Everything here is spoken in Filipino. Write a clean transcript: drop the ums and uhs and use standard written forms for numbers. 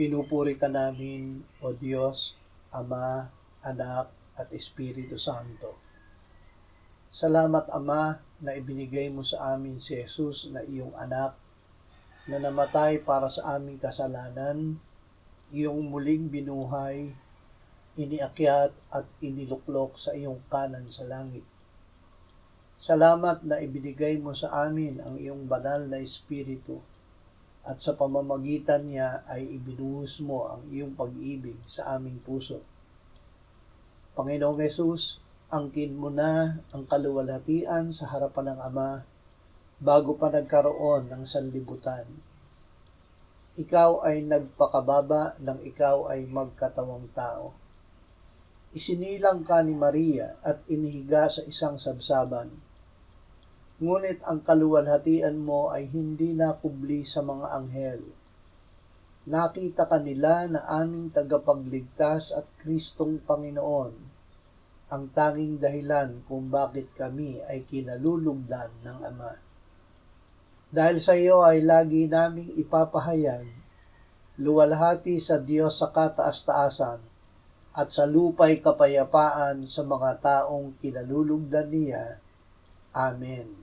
Pinupuri ka namin, O Diyos, Ama, Anak, at Espiritu Santo. Salamat, Ama, na ibinigay mo sa amin si Jesus na iyong anak, na namatay para sa aming kasalanan, iyong muling binuhay, iniakyat at iniluklok sa iyong kanan sa langit. Salamat na ibinigay mo sa amin ang iyong banal na Espiritu, at sa pamamagitan niya ay ibinuhos mo ang iyong pag-ibig sa aming puso. Panginoong Hesus, angkin mo na ang kaluwalhatian sa harapan ng Ama bago pa nagkaroon ng sanlibutan. Ikaw ay nagpakababa nang ikaw ay magkatawang tao. Isinilang ka ni Maria at inihiga sa isang sabsaban. Ngunit ang kaluwalhatian mo ay hindi nakubli sa mga anghel. Nakita ka nila na aming tagapagligtas at Kristong Panginoon, ang tanging dahilan kung bakit kami ay kinalulugdan ng Ama. Dahil sa iyo ay lagi naming ipapahayag, luwalhati sa Diyos sa kataas-taasan, at sa lupa'y kapayapaan sa mga taong kinalulugdan niya. Amen.